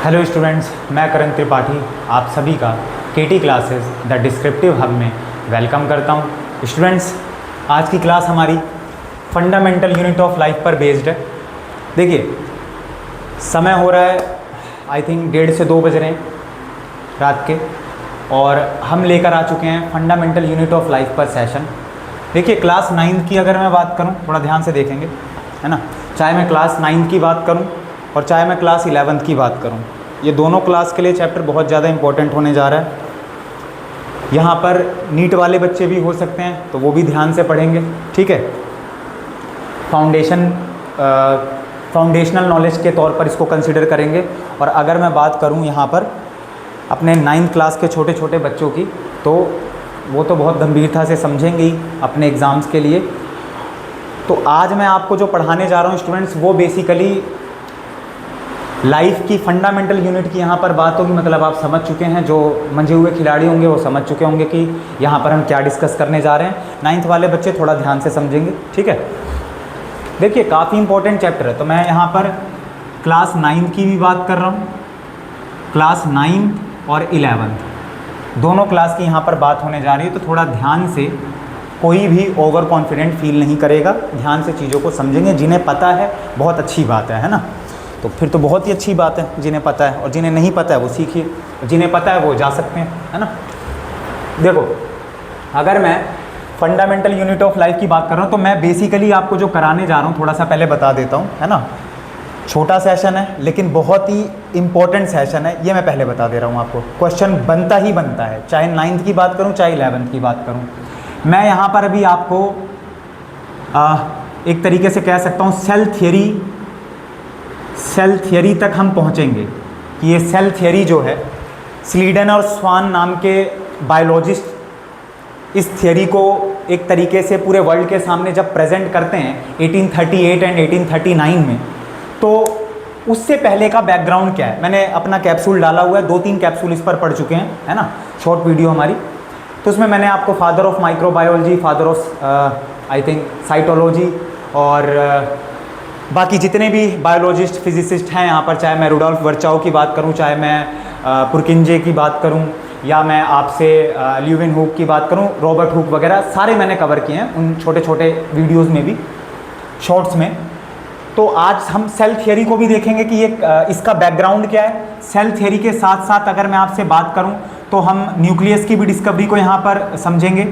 Hello students, मैं करण त्रिपाठी आप सभी का केटी क्लासेस द डिस्क्रिप्टिव हब में वेलकम करता हूं। स्टूडेंट्स, आज की क्लास हमारी फंडामेंटल यूनिट ऑफ लाइफ पर बेस्ड है। देखिए, समय हो रहा है आई थिंक 1:30 से 2 बज रहे हैं रात के, और हम लेकर आ चुके हैं फंडामेंटल यूनिट ऑफ लाइफ पर सेशन। देखिए, क्लास 9th की अगर मैं बात करूं, थोड़ा ध्यान से देखेंगे, है ना। चाहे मैं क्लास 9th की बात करूं और चाहे मैं क्लास 11th की बात करूं, ये दोनों क्लास के लिए चैप्टर बहुत ज़्यादा इंपॉर्टेंट होने जा रहा है। यहाँ पर नीट वाले बच्चे भी हो सकते हैं, तो वो भी ध्यान से पढ़ेंगे, ठीक है। फाउंडेशनल नॉलेज के तौर पर इसको कंसिडर करेंगे। और अगर मैं बात करूँ यहाँ पर अपने 9th क्लास के छोटे छोटे बच्चों की, तो वो तो बहुत गंभीरता से समझेंगे ही अपने एग्ज़ाम्स के लिए। तो आज मैं आपको जो पढ़ाने जा रहा हूँ स्टूडेंट्स, वो बेसिकली लाइफ की फंडामेंटल यूनिट की यहाँ पर बात होगी। मतलब आप समझ चुके हैं, जो मंझे हुए खिलाड़ी होंगे वो समझ चुके होंगे कि यहाँ पर हम क्या डिस्कस करने जा रहे हैं। 9th वाले बच्चे थोड़ा ध्यान से समझेंगे, ठीक है। देखिए, काफ़ी इंपॉर्टेंट चैप्टर है, तो मैं यहाँ पर क्लास 9th की भी बात कर रहा हूँ। क्लास 9th और 11th दोनों क्लास की यहाँ पर बात होने जा रही है, तो थोड़ा ध्यान से, कोई भी ओवर कॉन्फिडेंट फील नहीं करेगा, ध्यान से चीज़ों को समझेंगे। जिन्हें पता है बहुत अच्छी बात है ना, तो फिर तो बहुत ही अच्छी बात है जिन्हें पता है, और जिन्हें नहीं पता है वो सीखिए, जिन्हें पता है वो जा सकते हैं, है ना। देखो, अगर मैं फंडामेंटल यूनिट ऑफ लाइफ की बात कर रहा हूँ, तो मैं बेसिकली आपको जो कराने जा रहा हूँ थोड़ा सा पहले बता देता हूँ, है ना। छोटा सेशन है लेकिन बहुत ही इंपॉर्टेंट सेशन है, ये मैं पहले बता दे रहा हूँ आपको। क्वेश्चन बनता ही बनता है, चाहे 9th की बात करूँ चाहे 11th की बात करूँ। मैं यहाँ पर अभी आपको एक तरीके से कह सकता हूँ सेल थियरी तक हम पहुँचेंगे कि ये सेल थियरी जो है, स्लीडन और स्वान नाम के बायोलॉजिस्ट इस थियरी को एक तरीके से पूरे वर्ल्ड के सामने जब प्रेजेंट करते हैं 1838 एंड 1839 में, तो उससे पहले का बैकग्राउंड क्या है। मैंने अपना कैप्सूल डाला हुआ है, 2-3 कैप्सूल इस पर पढ़ चुके हैं, है ना, शॉर्ट वीडियो हमारी। तो उसमें मैंने आपको father of microbiology, father of I think cytology, और बाकी जितने भी बायोलॉजिस्ट फिजिसिस्ट हैं यहाँ पर, चाहे मैं रुडोल्फ वर्चाओ की बात करूँ, चाहे मैं पुरकिंजे की बात करूँ, या मैं आपसे ल्यूविन हुक की बात करूँ, रॉबर्ट हुक वगैरह, सारे मैंने कवर किए हैं उन छोटे छोटे वीडियोस में भी, शॉर्ट्स में। तो आज हम सेल थियरी को भी देखेंगे कि ये इसका बैकग्राउंड क्या है। सेल थियरी के साथ साथ अगर मैं आपसे बात करूँ तो हम न्यूक्लियस की भी डिस्कवरी को यहाँ पर समझेंगे,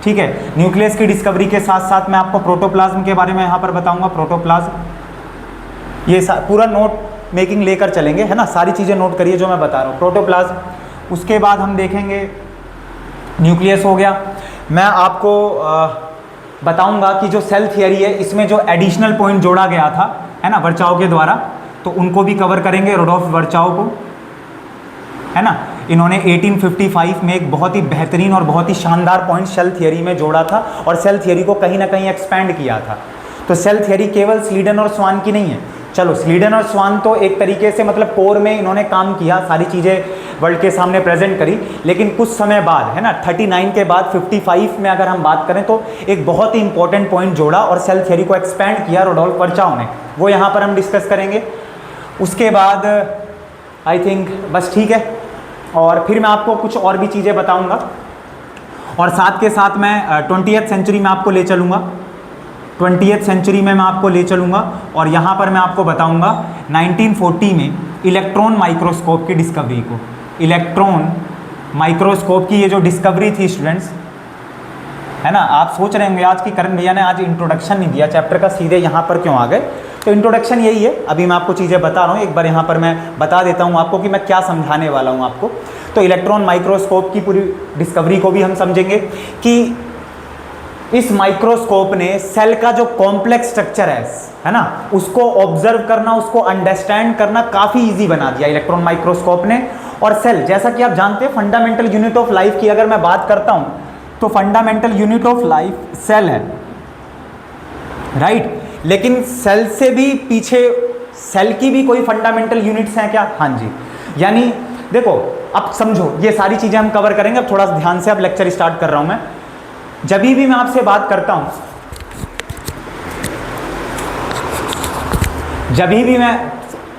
ठीक है। न्यूक्लियस की डिस्कवरी के साथ साथ मैं आपको प्रोटोप्लाज्म के बारे में यहाँ पर बताऊँगा। प्रोटोप्लाज्म, ये पूरा नोट मेकिंग लेकर चलेंगे, है ना, सारी चीज़ें नोट करिए जो मैं बता रहा हूँ। प्रोटोप्लाज्म, उसके बाद हम देखेंगे न्यूक्लियस हो गया। मैं आपको बताऊंगा कि जो सेल थियरी है, इसमें जो एडिशनल पॉइंट जोड़ा गया था, है ना, वर्चाओ के द्वारा, तो उनको भी कवर करेंगे, रुडोल्फ वर्चाओ को, है ना। इन्होंने 1855 में एक बहुत ही बेहतरीन और बहुत ही शानदार पॉइंट सेल थियरी में जोड़ा था, और सेल थियरी को कहीं ना कहीं एक्सपैंड किया था। तो सेल थियरी केवल स्लीडन और स्वान की नहीं है। चलो, स्लीडन और स्वान तो एक तरीके से मतलब कोर में इन्होंने काम किया, सारी चीज़ें वर्ल्ड के सामने प्रेजेंट करी, लेकिन कुछ समय बाद, है ना, 39 के बाद 55 में अगर हम बात करें तो एक बहुत ही इंपॉर्टेंट पॉइंट जोड़ा और सेल थियरी को एक्सपैंड किया रुडोल्फ वर्चाओ ने, वो यहाँ पर हम डिस्कस करेंगे। उसके बाद आई थिंक बस ठीक है, और फिर मैं आपको कुछ और भी चीज़ें बताऊँगा, और साथ के साथ मैं 20th सेंचुरी में आपको ले चलूँगा। 20th सेंचुरी में मैं आपको ले चलूँगा, और यहाँ पर मैं आपको बताऊँगा 1940 में इलेक्ट्रॉन माइक्रोस्कोप की डिस्कवरी को। इलेक्ट्रॉन माइक्रोस्कोप की ये जो डिस्कवरी थी स्टूडेंट्स, है ना, आप सोच रहे होंगे आज की करण भैया ने आज इंट्रोडक्शन नहीं दिया चैप्टर का, सीधे यहाँ पर क्यों आ गए। तो इंट्रोडक्शन यही है, अभी मैं आपको चीज़ें बता रहा हूँ, एक बार यहाँ पर मैं बता देता हूँ आपको कि मैं क्या समझाने वाला हूँ आपको। तो इलेक्ट्रॉन माइक्रोस्कोप की पूरी डिस्कवरी को भी हम समझेंगे कि इस माइक्रोस्कोप ने सेल का जो कॉम्प्लेक्स स्ट्रक्चर है ना, उसको ऑब्जर्व करना, उसको अंडरस्टैंड करना काफ़ी इजी बना दिया इलेक्ट्रॉन माइक्रोस्कोप ने। और सेल, जैसा कि आप जानते हैं, फंडामेंटल यूनिट ऑफ लाइफ की अगर मैं बात करता हूं, तो fundamental unit of life cell है, राइट। लेकिन सेल से भी पीछे सेल की भी कोई फंडामेंटल यूनिट्स हैं क्या? हाँ जी। यानी देखो, अब समझो, ये सारी चीज़ें हम कवर करेंगे। अब थोड़ा ध्यान से अब लेक्चर स्टार्ट कर रहा हूं मैं। जब भी मैं आपसे बात करता हूं, जब भी मैं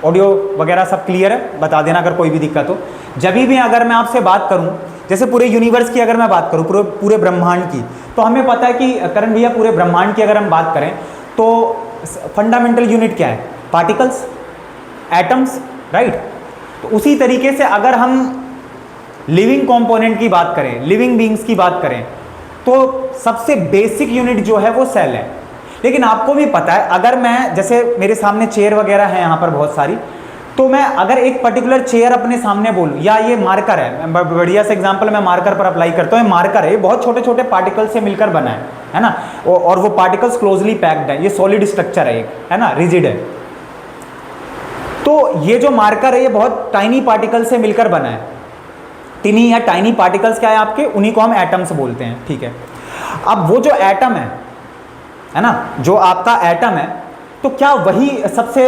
ऑडियो वगैरह सब क्लियर है? बता देना अगर कोई भी दिक्कत हो। जब भी अगर मैं आपसे बात करूं, जैसे पूरे यूनिवर्स की अगर मैं बात करूं, पूरे ब्रह्मांड की, तो हमें पता है कि करण भैया पूरे ब्रह्मांड की अगर हम बात करें तो फंडामेंटल यूनिट क्या है? Particles, atoms, right. तो उसी तरीके से अगर हम लिविंग कंपोनेंट की बात करें, लिविंग बीइंग्स की बात करें, तो सबसे बेसिक यूनिट जो है वो सेल है। लेकिन आपको भी पता है, अगर मैं, जैसे मेरे सामने चेयर वगैरह है यहाँ पर बहुत सारी, तो मैं अगर एक पर्टिकुलर चेयर अपने सामने बोलूँ, या ये मार्कर है, बढ़िया से एग्जांपल मैं मार्कर पर अप्लाई करता हूँ, ये मार्कर है, ये बहुत छोटे छोटे पार्टिकल से मिलकर बना है ना, और वो पार्टिकल्स क्लोजली पैक्ड है, ये सॉलिड स्ट्रक्चर है एक, है ना, रिजिड है। तो ये जो मार्कर है ये बहुत टाइनी पार्टिकल से मिलकर बना है। टिनी या टाइनी पार्टिकल्स क्या है आपके, उन्हीं को हम एटम्स बोलते हैं, ठीक है। अब वो जो एटम है ना, जो आपका एटम है, तो क्या वही सबसे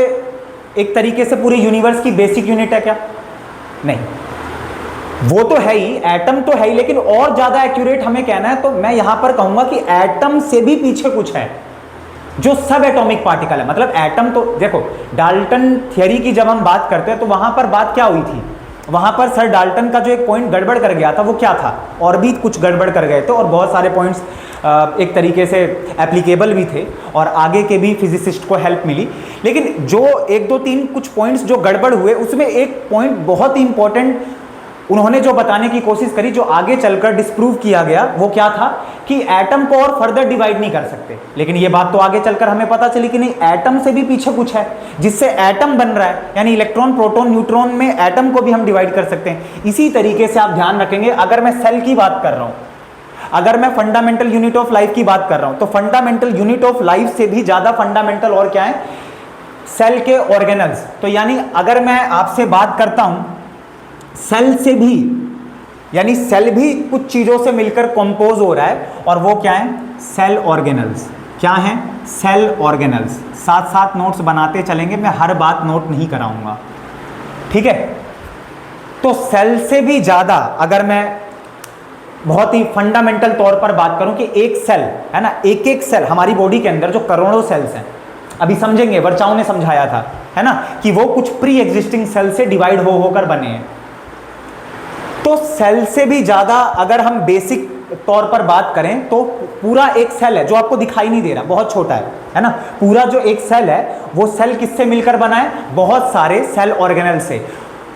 एक तरीके से पूरे यूनिवर्स की बेसिक यूनिट है क्या? नहीं, वो तो है ही, एटम तो है ही, लेकिन और ज्यादा एक्यूरेट हमें कहना है तो मैं यहां पर कहूंगा कि एटम से भी पीछे कुछ है जो सब एटॉमिक पार्टिकल है। मतलब एटम तो देखो, डाल्टन थ्योरी की जब हम बात करते हैं तो वहां पर बात क्या हुई थी, वहां पर सर डाल्टन का जो एक पॉइंट गड़बड़ कर गया था वो क्या था, और भी कुछ गड़बड़ कर गए थे, और बहुत सारे पॉइंट्स एक तरीके से एप्लीकेबल भी थे और आगे के भी फिजिसिस्ट को हेल्प मिली। लेकिन जो 1 2 3 कुछ पॉइंट्स जो गड़बड़ हुए, उसमें एक पॉइंट बहुत ही इंपॉर्टेंट उन्होंने जो बताने की कोशिश करी, जो आगे चलकर डिस्प्रूव किया गया, वो क्या था कि एटम को और फर्दर डिवाइड नहीं कर सकते। लेकिन ये बात तो आगे चलकर हमें पता चली कि नहीं, एटम से भी पीछे कुछ है जिससे एटम बन रहा है, यानी इलेक्ट्रॉन, प्रोटॉन, न्यूट्रॉन में एटम को भी हम डिवाइड कर सकते हैं। इसी तरीके से आप ध्यान रखेंगे, अगर मैं सेल की बात कर रहा हूं, अगर मैं फंडामेंटल यूनिट ऑफ लाइफ की बात कर रहा हूं, तो फंडामेंटल यूनिट ऑफ लाइफ से भी ज्यादा फंडामेंटल और क्या है, सेल के ऑर्गेनल्स। तो यानी अगर मैं आपसे बात करता हूं सेल से भी, यानी सेल भी कुछ चीजों से मिलकर कंपोज हो रहा है, और वो क्या है, सेल ऑर्गेनल्स। क्या है, सेल ऑर्गेनल्स। साथ साथ नोट्स बनाते चलेंगे, मैं हर बात नोट नहीं कराऊंगा, ठीक है। तो सेल से भी ज्यादा अगर मैं बहुत ही फंडामेंटल तौर पर बात करूं कि एक सेल है ना, एक एक सेल हमारी बॉडी के अंदर जो करोड़ों सेल्स हैं, अभी समझेंगे, वर्चाओं ने समझाया था, है ना, कि वो कुछ प्री एग्जिस्टिंग सेल से डिवाइड हो होकर बने हैं। तो सेल से भी ज्यादा अगर हम बेसिक तौर पर बात करें तो पूरा एक सेल है जो आपको दिखाई नहीं दे रहा, बहुत छोटा है ना, पूरा जो एक सेल है वो सेल किससे मिलकर बना है, बहुत सारे सेल ऑर्गेनल से।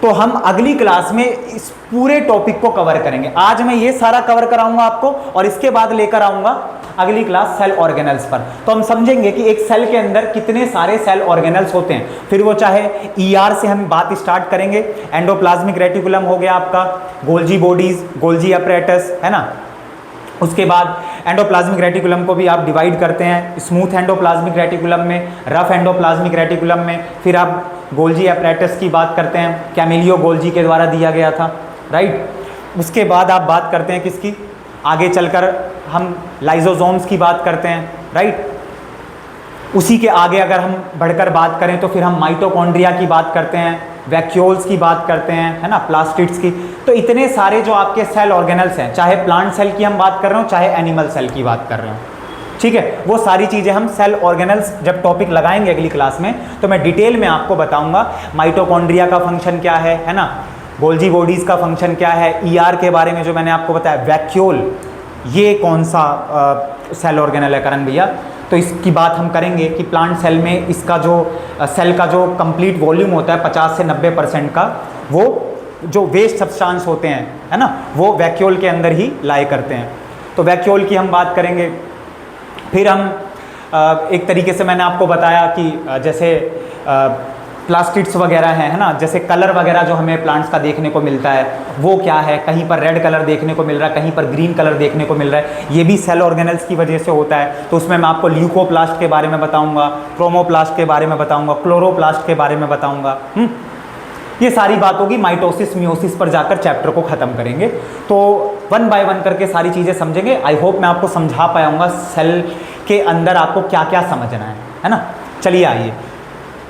तो हम अगली क्लास में इस पूरे टॉपिक को कवर करेंगे। आज मैं ये सारा कवर कराऊंगा आपको, और इसके बाद लेकर आऊंगा अगली क्लास सेल ऑर्गेनल्स पर। तो हम समझेंगे कि एक सेल के अंदर कितने सारे सेल ऑर्गेनल्स होते हैं। फिर वो चाहे ईआर से हम बात स्टार्ट करेंगे, एंडोप्लाज्मिक रेटिकुलम हो गया आपका, गोल्जी बॉडीज, गोल्जी अपरेटस, है ना। उसके बाद एंडोप्लाज्मिक रेटिकुलम को भी आप डिवाइड करते हैं स्मूथ एंडोप्लाज्मिक रेटिकुलम में, रफ एंडोप्लाज्मिक रेटिकुलम में। फिर आप गोल्जी अपरेटस की बात करते हैं, कैमिलियो गोल्जी के द्वारा दिया गया था, राइट। उसके बाद आप बात करते हैं किसकी, आगे चलकर हम लाइजोसोम्स की बात करते हैं, राइट। उसी के आगे अगर हम बढ़कर बात करें तो फिर हम माइटोकॉन्ड्रिया की बात करते हैं, वैक्यूल्स की बात करते हैं, है ना, प्लास्टिड्स की। तो इतने सारे जो आपके सेल ऑर्गेनल्स हैं, चाहे प्लांट सेल की हम बात कर रहे हो, चाहे एनिमल सेल की बात कर रहे हो, ठीक है, वो सारी चीज़ें हम सेल ऑर्गेनल्स जब टॉपिक लगाएंगे अगली क्लास में तो मैं डिटेल में आपको बताऊंगा। माइटोकॉन्ड्रिया का फंक्शन क्या है ना, गोल्जी बॉडीज़ का फंक्शन क्या है, ईआर के बारे में जो मैंने आपको बताया, वैक्यूल ये कौन सा सेल ऑर्गेनल है करण भैया, तो इसकी बात हम करेंगे कि प्लांट सेल में इसका जो सेल का जो कंप्लीट वॉल्यूम होता है 50 से 90% का, वो जो वेस्ट सब्सटेंस होते हैं, है ना, वो वैक्यूल के अंदर ही लाए करते हैं। तो वैक्यूल की हम बात करेंगे। फिर हम एक तरीके से मैंने आपको बताया कि जैसे प्लास्टिड्स वगैरह हैं, है ना, जैसे कलर वगैरह जो हमें प्लांट्स का देखने को मिलता है वो क्या है, कहीं पर रेड कलर देखने को मिल रहा है, कहीं पर ग्रीन कलर देखने को मिल रहा है, ये भी सेल ऑर्गेनल्स की वजह से होता है। तो उसमें मैं आपको ल्यूकोप्लास्ट के बारे में बताऊंगा, क्रोमोप्लास्ट के बारे में बताऊंगा, क्लोरोप्लास्ट के बारे में बताऊंगा। ये सारी बात होगी, माइटोसिस मियोसिस पर जाकर चैप्टर को ख़त्म करेंगे। तो 1 बाय 1 करके सारी चीज़ें समझेंगे। आई होप मैं आपको समझा पाऊंगा सेल के अंदर आपको क्या क्या समझना है ना। चलिए आइए,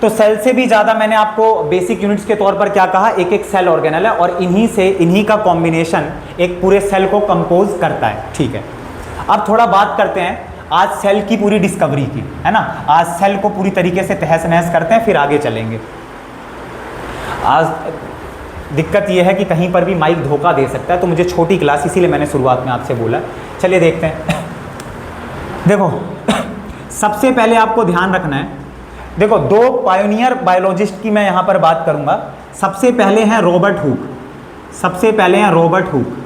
तो सेल से भी ज़्यादा मैंने आपको बेसिक यूनिट्स के तौर पर क्या कहा, एक एक सेल ऑर्गेनल है, और इन्हीं का कॉम्बिनेशन एक पूरे सेल को कंपोज करता है, ठीक है। अब थोड़ा बात करते हैं आज सेल की पूरी डिस्कवरी की, है ना। आज सेल को पूरी तरीके से तहस नहस करते हैं, फिर आगे चलेंगे। आज दिक्कत यह है कि कहीं पर भी माइक धोखा दे सकता है, तो मुझे छोटी क्लास, इसीलिए मैंने शुरुआत में आपसे बोला। चलिए देखते हैं। देखो सबसे पहले आपको ध्यान रखना है, देखो दो पायोनियर बायोलॉजिस्ट की मैं यहाँ पर बात करूँगा। सबसे पहले हैं रॉबर्ट हुक, सबसे पहले हैं रॉबर्ट हुक।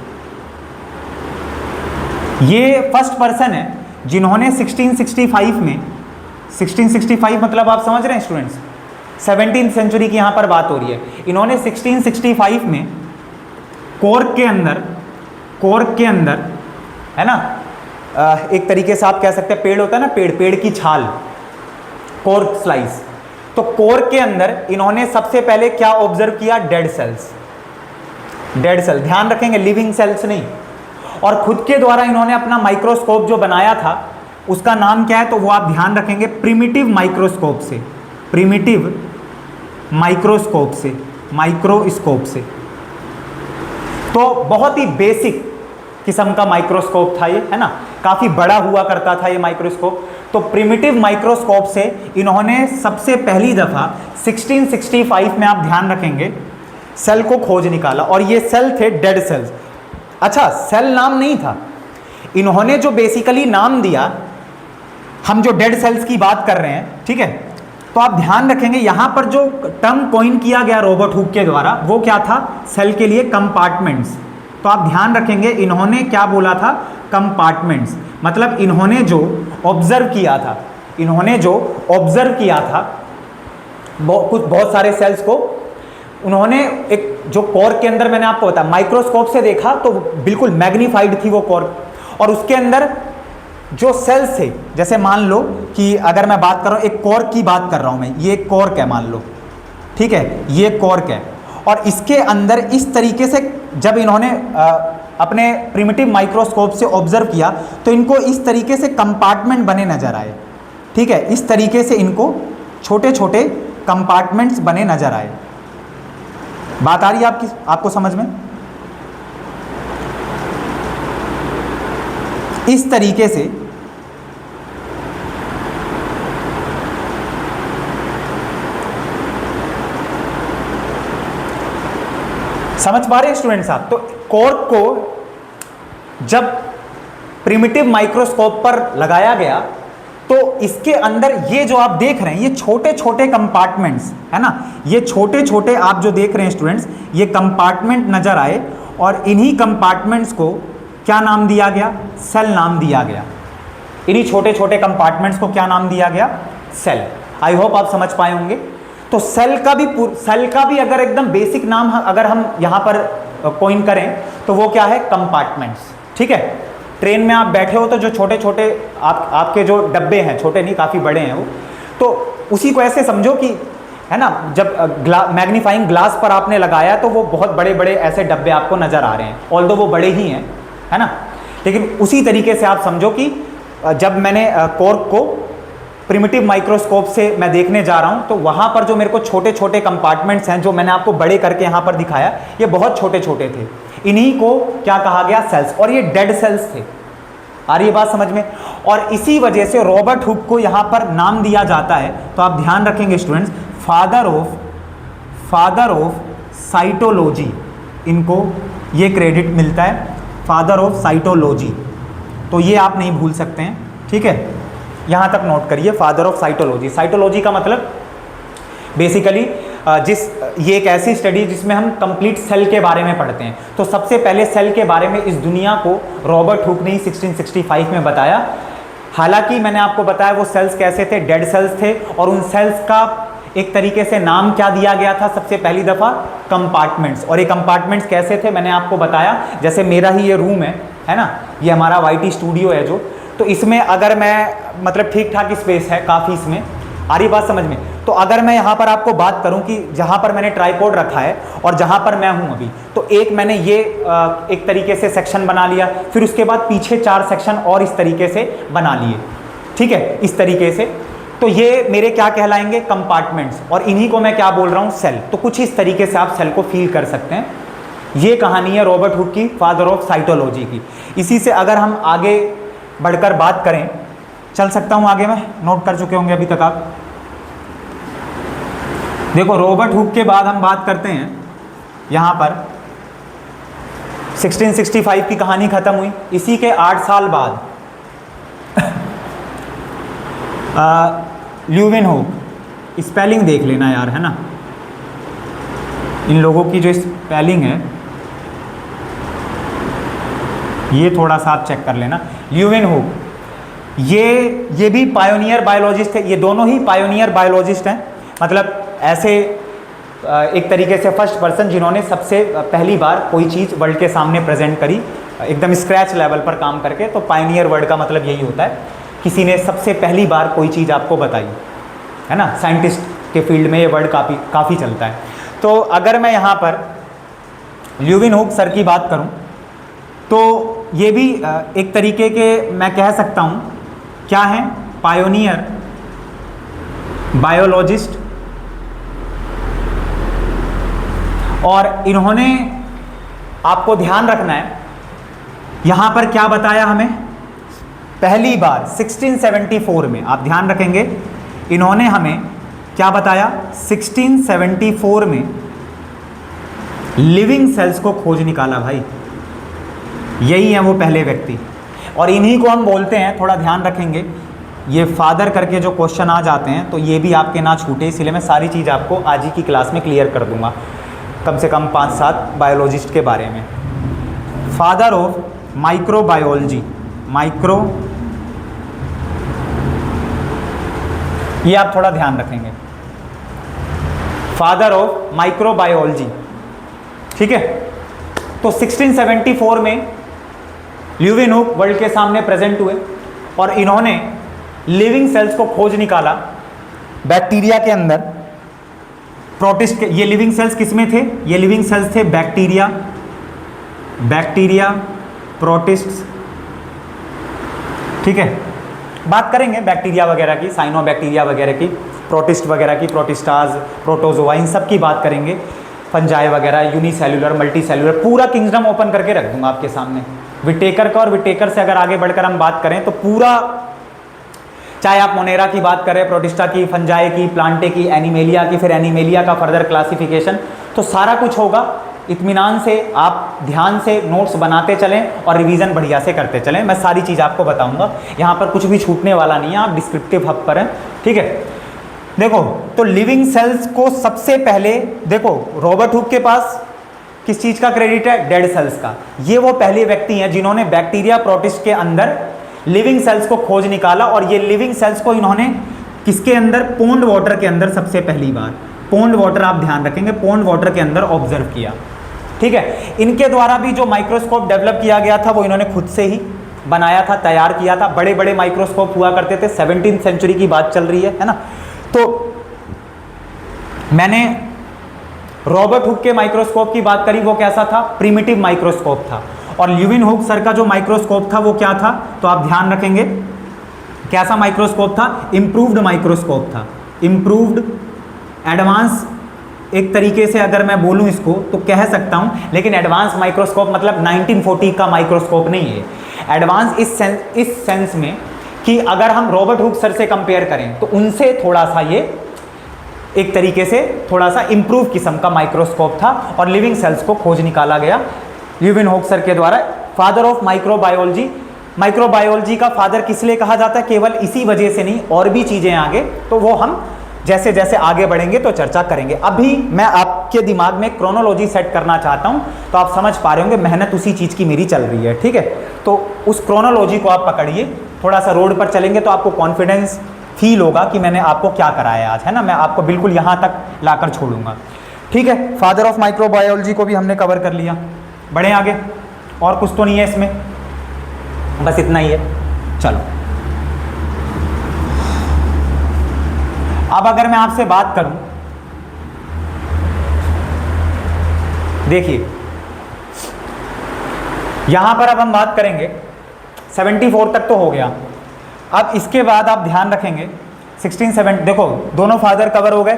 ये फर्स्ट पर्सन है जिन्होंने 1665 में, 1665 मतलब आप समझ रहे हैं स्टूडेंट्स, 17th सेंचुरी की यहाँ पर बात हो रही है। इन्होंने 1665 में कॉर्क के अंदर है ना, एक तरीके से आप कह सकते हैं पेड़ होता है ना, पेड़ की छाल, कॉर्क स्लाइस। तो कॉर्क के अंदर इन्होंने सबसे पहले क्या ऑब्जर्व किया? डेड सेल्स, डेड सेल, ध्यान रखेंगे लिविंग सेल्स नहीं। और खुद के द्वारा इन्होंने अपना माइक्रोस्कोप जो बनाया था उसका नाम क्या है, तो वो आप ध्यान रखेंगे प्रिमिटिव माइक्रोस्कोप से, प्रिमिटिव माइक्रोस्कोप से, माइक्रोस्कोप से। तो बहुत ही बेसिक किस्म का माइक्रोस्कोप था ये, है ना, काफ़ी बड़ा हुआ करता था ये माइक्रोस्कोप। तो प्रिमिटिव माइक्रोस्कोप से इन्होंने सबसे पहली दफ़ा 1665 में, आप ध्यान रखेंगे, सेल को खोज निकाला। और ये सेल थे डेड सेल्स। अच्छा, सेल नाम नहीं था, इन्होंने जो बेसिकली नाम दिया, हम जो डेड सेल्स की बात कर रहे हैं, ठीक है, तो आप ध्यान रखेंगे यहाँ पर जो टर्म कॉइन किया गया रॉबर्ट हुक के द्वारा, वो क्या था? सेल के लिए कंपार्टमेंट्स। तो आप ध्यान रखेंगे इन्होंने क्या बोला था? कंपार्टमेंट्स। मतलब इन्होंने जो ऑब्जर्व किया था, इन्होंने जो ऑब्जर्व किया था बहुत सारे सेल्स को, उन्होंने एक जो कॉर्क के अंदर, मैंने आपको बताया माइक्रोस्कोप से देखा तो बिल्कुल मैग्नीफाइड थी वो कॉर्क, और उसके अंदर जो सेल्स थे, जैसे मान लो कि अगर मैं बात कर रहा हूँ, एक कॉर्क की बात कर रहा हूँ मैं, ये कॉर्क है मान लो, ठीक है, ये कॉर्क है, और इसके अंदर इस तरीके से जब इन्होंने अपने प्रिमिटिव माइक्रोस्कोप से ऑब्जर्व किया तो इनको इस तरीके से कंपार्टमेंट बने नजर आए, ठीक है, इस तरीके से इनको छोटे छोटे कंपार्टमेंट्स बने नजर आए। बात आ रही है आपको समझ में? इस तरीके से समझ पा रहे हैं स्टूडेंट्स आप? तो कॉर्क को जब प्रिमिटिव माइक्रोस्कोप पर लगाया गया तो इसके अंदर ये जो आप देख रहे हैं, ये छोटे छोटे कंपार्टमेंट्स, है ना, ये छोटे छोटे आप जो देख रहे हैं स्टूडेंट्स, ये कंपार्टमेंट नजर आए, और इन्हीं कंपार्टमेंट्स को क्या नाम दिया गया? सेल नाम दिया गया। इन्हीं छोटे छोटे कंपार्टमेंट्स को क्या नाम दिया गया? सेल। आई होप आप समझ पाए होंगे। तो सेल का भी अगर एकदम बेसिक नाम अगर हम यहाँ पर कॉइन करें तो वो क्या है? कंपार्टमेंट्स, ठीक है। ट्रेन में आप बैठे हो तो जो छोटे छोटे आपके जो डब्बे हैं, छोटे नहीं काफ़ी बड़े हैं वो, तो उसी को ऐसे समझो कि, है ना, जब मैग्नीफाइंग ग्लास पर आपने लगाया तो वो बहुत बड़े बड़े ऐसे डब्बे आपको नज़र आ रहे हैं, ऑल्दो वो बड़े ही हैं, है ना, लेकिन उसी तरीके से आप समझो कि जब मैंने कॉर्क को प्रिमिटिव माइक्रोस्कोप से मैं देखने जा रहा हूँ तो वहाँ पर जो मेरे को छोटे छोटे कंपार्टमेंट्स हैं, जो मैंने आपको बड़े करके यहाँ पर दिखाया, ये बहुत छोटे छोटे थे। इन्हीं को क्या कहा गया? सेल्स। और ये डेड सेल्स थे। आ रही है बात समझ में? और इसी वजह से रॉबर्ट हुक को यहाँ पर नाम दिया जाता है, तो आप ध्यान रखेंगे स्टूडेंट्स, फादर ऑफ साइटोलॉजी, इनको ये क्रेडिट मिलता है, फादर ऑफ साइटोलॉजी। तो ये आप नहीं भूल सकते हैं, ठीक है, यहाँ तक नोट करिए, फादर ऑफ साइटोलॉजी। साइटोलॉजी का मतलब बेसिकली ये एक ऐसी स्टडी जिसमें हम कंप्लीट सेल के बारे में पढ़ते हैं। तो सबसे पहले सेल के बारे में इस दुनिया को रॉबर्ट हुक ने 1665 में बताया। हालांकि मैंने आपको बताया वो सेल्स कैसे थे, डेड सेल्स थे, और उन सेल्स का एक तरीके से नाम क्या दिया गया था सबसे पहली दफ़ा? कंपार्टमेंट्स। और ये कंपार्टमेंट्स कैसे थे मैंने आपको बताया, जैसे मेरा ही ये रूम है ना, ये हमारा वाईटी स्टूडियो है जो, तो इसमें अगर मैं मतलब ठीक ठाक स्पेस है काफ़ी इसमें, आ रही बात समझ में? तो अगर मैं यहाँ पर आपको बात करूँ कि जहाँ पर मैंने ट्राइपॉड रखा है और जहाँ पर मैं हूँ अभी, तो एक मैंने ये एक तरीके से सेक्शन बना लिया, फिर उसके बाद पीछे 4 सेक्शन और इस तरीके से बना लिए, ठीक है, इस तरीके से। तो ये मेरे क्या कहलाएंगे? कंपार्टमेंट्स। और इन्हीं को मैं क्या बोल रहा हूँ? सेल। तो कुछ इस तरीके से आप सेल को फील कर सकते हैं। ये कहानी है रॉबर्ट हुक की, फादर ऑफ साइटोलॉजी की। इसी से अगर हम आगे बढ़कर बात करें, चल सकता हूँ आगे, मैं नोट कर चुके होंगे अभी तक आप। देखो रॉबर्ट हुक के बाद हम बात करते हैं यहाँ पर 1665 की कहानी खत्म हुई, इसी के 8 साल बाद ल्यूविन हुक, स्पेलिंग देख लेना यार, है ना, इन लोगों की जो स्पेलिंग है ये थोड़ा सा आप चेक कर लेना। ल्यूविन हुक ये भी पायोनियर बायोलॉजिस्ट है, ये दोनों ही पायोनियर बायोलॉजिस्ट हैं, मतलब ऐसे एक तरीके से फर्स्ट पर्सन जिन्होंने सबसे पहली बार कोई चीज़ वर्ल्ड के सामने प्रेजेंट करी, एकदम स्क्रैच लेवल पर काम करके। तो पायोनियर वर्ड का मतलब यही होता है, किसी ने सबसे पहली बार कोई चीज़ आपको बताई, है ना। साइंटिस्ट के फील्ड में ये वर्ड काफ़ी चलता है। तो अगर मैं यहाँ पर ल्यूविन हुक सर की बात करूँ तो ये भी एक तरीके के मैं कह सकता हूँ क्या है, पायोनियर बायोलॉजिस्ट। और इन्होंने, आपको ध्यान रखना है यहाँ पर क्या बताया हमें, पहली बार 1674 में, आप ध्यान रखेंगे इन्होंने हमें क्या बताया, 1674 में लिविंग सेल्स को खोज निकाला भाई, यही है वो पहले व्यक्ति। और इन्हीं को हम बोलते हैं, थोड़ा ध्यान रखेंगे, ये फादर करके जो क्वेश्चन आ जाते हैं तो ये भी आपके ना छूटे, इसलिए मैं सारी चीज़ आपको आज ही की क्लास में क्लियर कर दूंगा, कम से कम 5-7 बायोलॉजिस्ट के बारे में। फादर ऑफ माइक्रोबायोलॉजी, ये आप थोड़ा ध्यान रखेंगे, फादर ऑफ माइक्रोबायोलॉजी, ठीक है। तो 1674 में ल्यूविन हुक वर्ल्ड के सामने प्रेजेंट हुए और इन्होंने लिविंग सेल्स को खोज निकाला बैक्टीरिया के अंदर, प्रोटिस्ट के। ये लिविंग सेल्स किस में थे, ये लिविंग सेल्स थे बैक्टीरिया, प्रोटिस्ट्स, ठीक है। बात करेंगे बैक्टीरिया वगैरह की, साइनोबैक्टीरिया वगैरह की, प्रोटिस्ट वगैरह की, प्रोटिस्टाज, प्रोटोजोआ, इन सब की बात करेंगे, फंजाई वगैरह, यूनिसेल्युलर, मल्टीसेल्युलर, पूरा किंगडम ओपन करके रख दूंगा आपके सामने विटेकर का। और विटेकर से अगर आगे बढ़कर हम बात करें तो पूरा, चाहे आप मोनेरा की बात करें, प्रोटिस्टा की, फंजाई की, प्लांटे की, एनिमेलिया की, फिर एनिमेलिया का फर्दर क्लासिफिकेशन, तो सारा कुछ होगा। इत्मीनान से आप ध्यान से नोट्स बनाते चलें और रिवीजन बढ़िया से करते चलें, मैं सारी चीज़ आपको बताऊंगा, यहाँ पर कुछ भी छूटने वाला नहीं है, आप डिस्क्रिप्टिव हब पर हैं, ठीक है। देखो तो लिविंग सेल्स को सबसे पहले, देखो रॉबर्ट हुक के पास किस चीज़ का क्रेडिट है, डेड सेल्स का। ये वो पहले व्यक्ति हैं जिन्होंने बैक्टीरिया प्रोटिस्ट के अंदर लिविंग सेल्स को खोज निकाला। और ये लिविंग सेल्स को इन्होंने किसके अंदर, पोंड वाटर के अंदर सबसे पहली बार, पोंड वाटर आप ध्यान रखेंगे, पोंड वाटर के अंदर ऑब्जर्व किया, ठीक है। इनके द्वारा भी जो माइक्रोस्कोप डेवलप किया गया था वो इन्होंने खुद से ही बनाया था, तैयार किया था। बड़े बड़े माइक्रोस्कोप हुआ करते थे, 17वीं सेंचुरी की बात चल रही है ना। तो मैंने रॉबर्ट हुक के माइक्रोस्कोप की बात करी, वो कैसा था, प्रिमिटिव माइक्रोस्कोप था। और ल्यूविन हुक सर का जो माइक्रोस्कोप था वो क्या था, तो आप ध्यान रखेंगे कैसा माइक्रोस्कोप था, इम्प्रूव्ड माइक्रोस्कोप था, इम्प्रूव्ड, एडवांस एक तरीके से अगर मैं बोलूं इसको तो कह सकता हूं, लेकिन एडवांस माइक्रोस्कोप मतलब 1940 का माइक्रोस्कोप नहीं है। एडवांस इस सेंस में कि अगर हम रॉबर्ट हुक सर से कंपेयर करें तो उनसे थोड़ा सा ये एक तरीके से थोड़ा सा इंप्रूव किस्म का माइक्रोस्कोप था और लिविंग सेल्स को खोज निकाला गया ल्यूविन हुक सर के द्वारा। फादर ऑफ माइक्रोबायोलॉजी, माइक्रोबायोलॉजी का फादर किस लिए कहा जाता है, केवल इसी वजह से नहीं, और भी चीज़ें आगे, तो वो हम जैसे जैसे आगे बढ़ेंगे तो चर्चा करेंगे। अभी मैं आपके दिमाग में क्रोनोलॉजी सेट करना चाहता हूं, तो आप समझ पा रहे होंगे मेहनत उसी चीज़ की मेरी चल रही है, ठीक है। तो उस क्रोनोलॉजी को आप पकड़िए, थोड़ा सा रोड पर चलेंगे तो आपको कॉन्फिडेंस फील होगा कि मैंने आपको क्या कराया आज, है ना। मैं आपको बिल्कुल यहाँ तक लाकर छोड़ूंगा, ठीक है। फादर ऑफ माइक्रोबायोलॉजी को भी हमने कवर कर लिया, बढ़े आगे, और कुछ तो नहीं है इसमें, बस इतना ही है। चलो अब अगर मैं आपसे बात करूं, देखिए यहां पर अब हम बात करेंगे 74 तक तो हो गया। अब इसके बाद आप ध्यान रखेंगे 1670, देखो दोनों फादर कवर हो गए,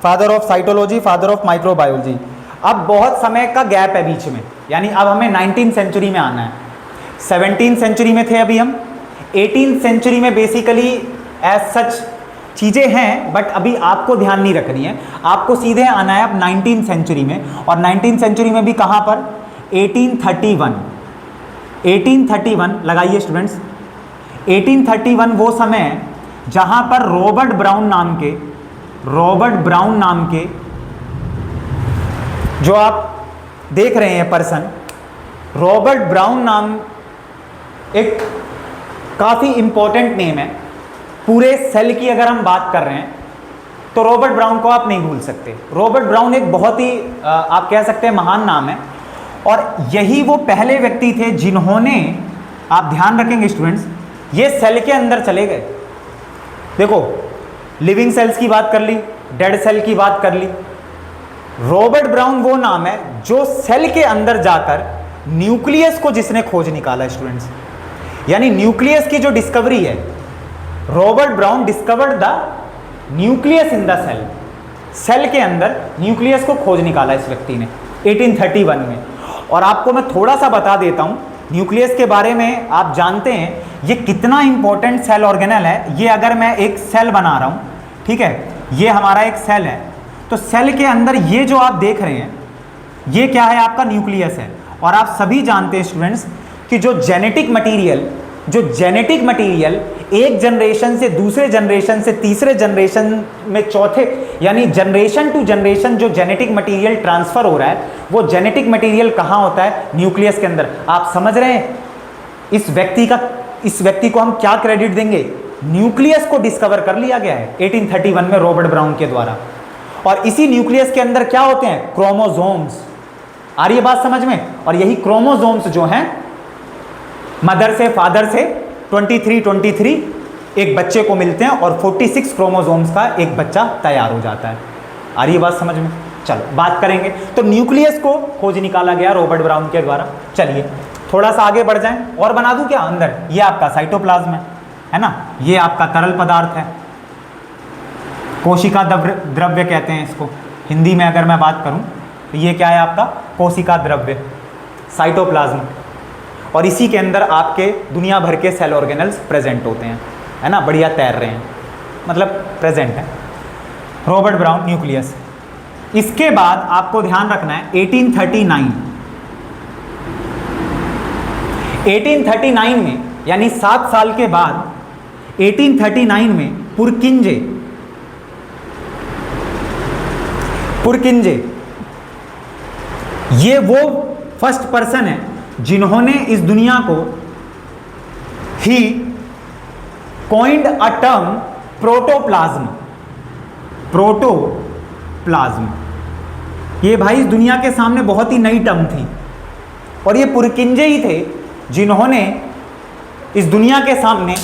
father of cytology, father of microbiology. अब बहुत समय का गैप है बीच में, यानी अब हमें 19th सेंचुरी में आना है। 17th सेंचुरी में थे अभी हम, 18th सेंचुरी में बेसिकली एज सच चीज़ें हैं, बट अभी आपको ध्यान नहीं रखनी है, आपको सीधे आना है अब 19th सेंचुरी में। और 19th सेंचुरी में भी कहाँ पर, 1831 लगाइए स्टूडेंट्स। 1831 वो समय है जहाँ पर रॉबर्ट ब्राउन नाम के जो आप देख रहे हैं पर्सन, रॉबर्ट ब्राउन नाम एक काफ़ी इंपॉर्टेंट नेम है। पूरे सेल की अगर हम बात कर रहे हैं तो रॉबर्ट ब्राउन को आप नहीं भूल सकते। रॉबर्ट ब्राउन एक बहुत ही आप कह सकते हैं महान नाम है, और यही वो पहले व्यक्ति थे जिन्होंने, आप ध्यान रखेंगे स्टूडेंट्स, ये सेल के अंदर चले गए। देखो, लिविंग सेल्स की बात कर ली, डेड सेल की बात कर ली, रॉबर्ट ब्राउन वो नाम है जो सेल के अंदर जाकर न्यूक्लियस को जिसने खोज निकाला स्टूडेंट्स। यानी न्यूक्लियस की जो डिस्कवरी है, Robert Brown discovered the nucleus in the cell. Cell के अंदर न्यूक्लियस को खोज निकाला इस व्यक्ति ने 1831 में। और आपको मैं थोड़ा सा बता देता हूं न्यूक्लियस के बारे में। आप जानते हैं ये कितना इंपॉर्टेंट सेल ऑर्गेनल है। ये अगर मैं एक सेल बना रहा हूं, ठीक है, ये हमारा एक सेल है, तो सेल के अंदर ये जो आप देख रहे हैं ये क्या है, आपका न्यूक्लियस है। और आप सभी जानते हैं स्टूडेंट्स कि जो जेनेटिक मटेरियल एक जनरेशन से दूसरे जनरेशन से तीसरे जनरेशन में चौथे, यानी जनरेशन टू जनरेशन जो जेनेटिक मटेरियल ट्रांसफर हो रहा है, वो जेनेटिक मटेरियल कहाँ होता है, न्यूक्लियस के अंदर। आप समझ रहे हैं इस व्यक्ति को हम क्या क्रेडिट देंगे, न्यूक्लियस को डिस्कवर कर लिया गया है 1831 में रॉबर्ट ब्राउन के द्वारा। और इसी न्यूक्लियस के अंदर क्या होते हैं, क्रोमोसोम्स। आ रही है बात समझ में। और यही क्रोमोसोम्स जो हैं, मदर से फादर से 23 एक बच्चे को मिलते हैं और 46 क्रोमोसोम्स का एक बच्चा तैयार हो जाता है। आ रही है बात समझ में। चलो बात करेंगे। तो न्यूक्लियस को खोज निकाला गया रॉबर्ट ब्राउन के द्वारा। चलिए थोड़ा सा आगे बढ़ जाएं और बना दूं क्या अंदर, ये आपका साइटोप्लाज्म है ना, ये आपका तरल पदार्थ है, कोशिका द्रव्य कहते हैं इसको हिंदी में अगर मैं बात करूं तो ये क्या है आपका कोशिका द्रव्य, साइटोप्लाज्म। और इसी के अंदर आपके दुनिया भर के सेल ऑर्गेनल्स प्रेजेंट होते हैं, है ना, बढ़िया तैर रहे हैं, मतलब प्रेजेंट है। Robert brown nucleus. इसके बाद आपको ध्यान रखना है 1839 में, यानी 7 साल के बाद 1839 में पुरकिंजे ये वो फर्स्ट पर्सन है जिन्होंने इस दुनिया को ही कॉइंड अ टर्म प्रोटोप्लाज्म। ये भाई इस दुनिया के सामने बहुत ही नई टर्म थी, और ये पुरकिंजे ही थे जिन्होंने इस दुनिया के सामने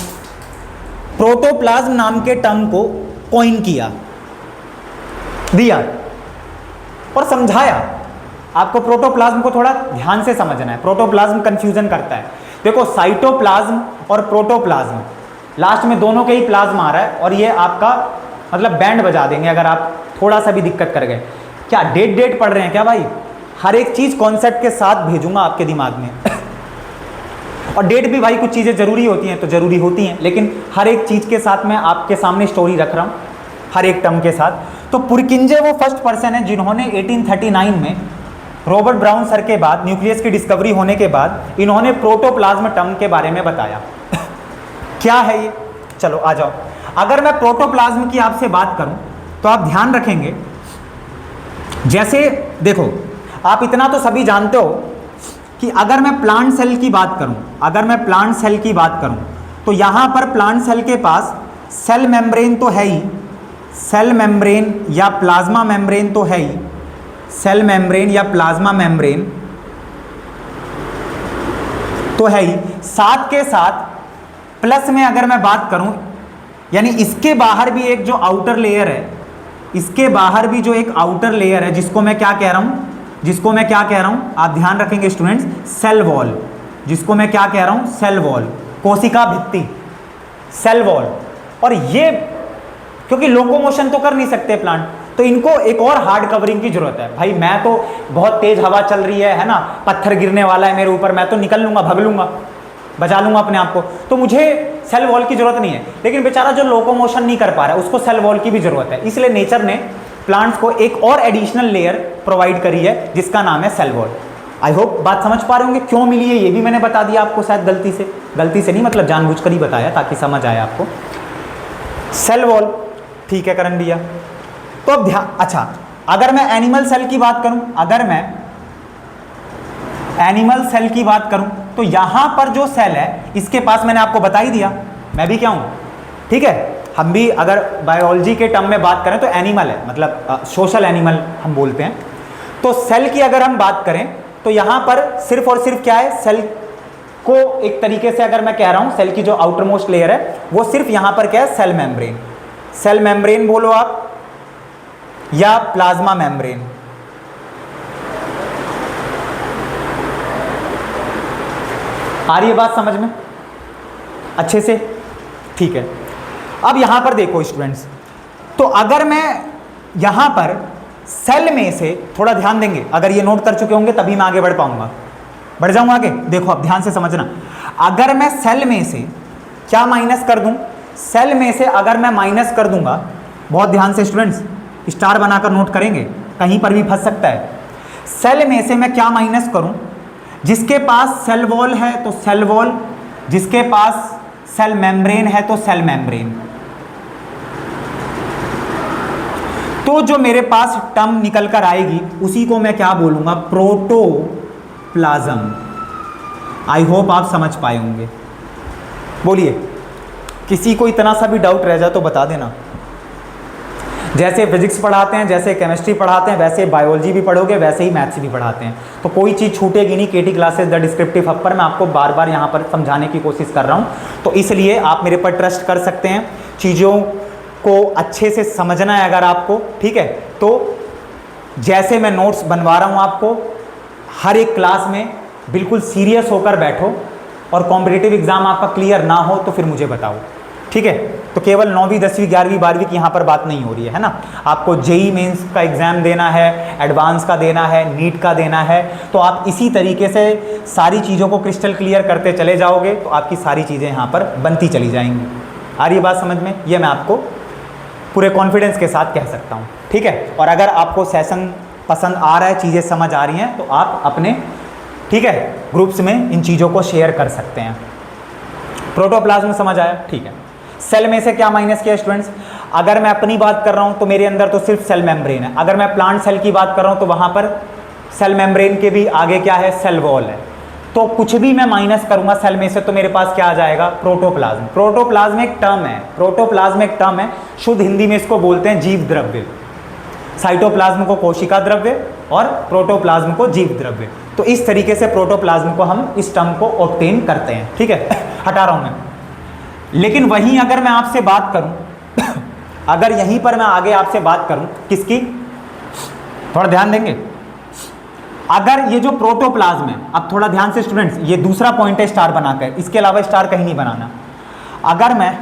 प्रोटोप्लाज्म नाम के टर्म को कॉइन दिया और समझाया। आपको प्रोटोप्लाज्म को थोड़ा ध्यान से समझना है, प्रोटोप्लाज्म कंफ्यूजन करता है। देखो साइटोप्लाज्म और प्रोटोप्लाज्म, लास्ट में दोनों के ही प्लाज्म आ रहा है, और ये आपका मतलब बैंड बजा देंगे अगर आप थोड़ा सा भी दिक्कत कर गए। क्या डेट पढ़ रहे हैं क्या भाई? हर एक चीज़ कॉन्सेप्ट के साथ भेजूंगा आपके दिमाग में और डेट भी भाई कुछ चीज़ें ज़रूरी होती हैं तो ज़रूरी होती हैं, लेकिन हर एक चीज़ के साथ मैं आपके सामने स्टोरी रख रहा हूँ, हर एक टर्म के साथ। तो पुरकिंजे वो फर्स्ट पर्सन है जिन्होंने 1839 में रॉबर्ट ब्राउन सर के बाद, न्यूक्लियस की डिस्कवरी होने के बाद, इन्होंने प्रोटोप्लाज्म टर्म के बारे में बताया। क्या है ये, चलो आ जाओ। अगर मैं प्रोटोप्लाज्म की आपसे बात करूं तो आप ध्यान रखेंगे, जैसे देखो आप इतना तो सभी जानते हो कि अगर मैं प्लांट सेल की बात करूं, तो यहां पर प्लांट सेल के पास सेल मेम्ब्रेन तो है ही, सेल मेम्ब्रेन या प्लाज्मा मेम्ब्रेन तो है ही, सेल मेम्ब्रेन या प्लाज्मा मेम्ब्रेन तो है ही, साथ के साथ प्लस में अगर मैं बात करूं, यानी इसके बाहर भी एक जो आउटर लेयर है, इसके बाहर भी जो एक आउटर लेयर है, जिसको मैं क्या कह रहा हूं, आप ध्यान रखेंगे स्टूडेंट्स, सेल वॉल। जिसको मैं क्या कह रहा हूं, सेल वॉल, कोशिका भित्ति, सेल वॉल। और ये क्योंकि लोकोमोशन तो कर नहीं सकते प्लांट, तो इनको एक और हार्ड कवरिंग की जरूरत है। भाई मैं तो बहुत तेज हवा चल रही है ना, पत्थर गिरने वाला है मेरे ऊपर, मैं तो निकल लूंगा, भग लूंगा, बचा लूँगा अपने आप को, तो मुझे सेल वॉल की ज़रूरत नहीं है। लेकिन बेचारा जो लोकोमोशन नहीं कर पा रहा है उसको सेल वॉल की भी ज़रूरत है, इसलिए नेचर ने प्लांट्स को एक और एडिशनल लेयर प्रोवाइड करी है जिसका नाम है सेल वॉल। आई होप बात समझ पा रहे होंगे क्यों मिली है, ये भी मैंने बता दिया आपको, शायद गलती से नहीं, मतलब जानबूझकर ही बताया ताकि समझ आए आपको। सेल वॉल, ठीक है करण भैया। तो अब ध्यान, अच्छा अगर मैं एनिमल सेल की बात करूं, अगर मैं एनिमल सेल की बात करूं तो यहां पर जो सेल है इसके पास, मैंने आपको बता ही दिया, मैं भी क्या हूं, ठीक है, हम भी अगर बायोलॉजी के टर्म में बात करें तो एनिमल है, मतलब सोशल एनिमल हम बोलते हैं। तो सेल की अगर हम बात करें तो यहां पर सिर्फ और सिर्फ क्या है, सेल को एक तरीके से अगर मैं कह रहा हूं, सेल की जो आउटर मोस्ट लेयर है वो सिर्फ यहां पर क्या है, सेल मेम्ब्रेन। सेल मेम्ब्रेन बोलो आप या प्लाज्मा मेम्ब्रेन, आ रही है बात समझ में अच्छे से, ठीक है। अब यहां पर देखो स्टूडेंट्स, तो अगर मैं यहां पर सेल में से, थोड़ा ध्यान देंगे, अगर ये नोट कर चुके होंगे तभी मैं आगे बढ़ पाऊंगा, बढ़ जाऊंगा आगे। देखो अब ध्यान से समझना, अगर मैं सेल में से क्या माइनस कर दूं, सेल में से अगर मैं माइनस कर दूंगा, बहुत ध्यान से स्टूडेंट्स स्टार बनाकर नोट करेंगे, कहीं पर भी फंस सकता है। सेल में से मैं क्या माइनस करूं, जिसके पास सेल वॉल है तो सेल वॉल, जिसके पास सेल मेम्ब्रेन है तो सेल मेम्ब्रेन। तो जो मेरे पास टर्म निकल कर आएगी उसी को मैं क्या बोलूंगा, प्रोटोप्लाज्म। आई होप आप समझ पाए होंगे। बोलिए, किसी को इतना सा भी डाउट रह जाए तो बता देना। जैसे फिजिक्स पढ़ाते हैं, जैसे केमिस्ट्री पढ़ाते हैं, वैसे बायोलॉजी भी पढ़ोगे, वैसे ही मैथ्स भी पढ़ाते हैं, तो कोई चीज़ छूटेगी नहीं। केटी क्लासेस द डिस्क्रिप्टिव हब पर मैं आपको बार बार यहाँ पर समझाने की कोशिश कर रहा हूँ, तो इसलिए आप मेरे पर ट्रस्ट कर सकते हैं। चीज़ों को अच्छे से समझना है अगर आपको, ठीक है, तो जैसे मैं नोट्स बनवा रहा हूँ आपको, हर एक क्लास में बिल्कुल सीरियस होकर बैठो, और कॉम्पिटिटिव एग्जाम आपका क्लियर ना हो तो फिर मुझे बताओ, ठीक है। तो केवल 9वीं 10वीं 11वीं 12वीं की यहाँ पर बात नहीं हो रही है ना, आपको जेई मेंस का एग्ज़ाम देना है, एडवांस का देना है, नीट का देना है, तो आप इसी तरीके से सारी चीज़ों को क्रिस्टल क्लियर करते चले जाओगे तो आपकी सारी चीज़ें यहाँ पर बनती चली जाएंगी। आ रही बात समझ में, ये मैं आपको पूरे कॉन्फिडेंस के साथ कह सकता हूँ, ठीक है। और अगर आपको सेशन पसंद आ रहा है, चीज़ें समझ आ रही हैं, तो आप अपने, ठीक है, ग्रुप्स में इन चीज़ों को शेयर कर सकते हैं। प्रोटोप्लाज्म समझ आया, ठीक है। सेल में से क्या माइनस किया स्टूडेंट्स, अगर मैं अपनी बात कर रहा हूं तो मेरे अंदर तो सिर्फ सेल मेम्ब्रेन है। अगर मैं प्लांट सेल की बात कर रहा हूं तो वहां पर सेल मेम्ब्रेन के भी आगे क्या है, सेल वॉल है। तो कुछ भी मैं माइनस करूंगा सेल में से तो मेरे पास क्या आ जाएगा, प्रोटोप्लाज्म। प्रोटोप्लाज्म एक टर्म है, प्रोटोप्लाज्म एक टर्म है, शुद्ध हिंदी में इसको बोलते हैं जीव द्रव्य। साइटोप्लाज्म को कोशिका द्रव्य और प्रोटोप्लाज्म को जीव द्रव्य। तो इस तरीके से प्रोटोप्लाज्म को हम इस टर्म को ऑब्टेन करते हैं, ठीक है। हटा रहा हूं मैं, लेकिन वहीं अगर मैं आपसे बात करूं अगर यहीं पर मैं आगे आपसे बात करूं किसकी, थोड़ा ध्यान देंगे, अगर ये जो प्रोटोप्लाज्म है, अब थोड़ा ध्यान से स्टूडेंट्स, ये दूसरा पॉइंट है स्टार बनाकर, इसके अलावा स्टार कहीं नहीं बनाना। अगर मैं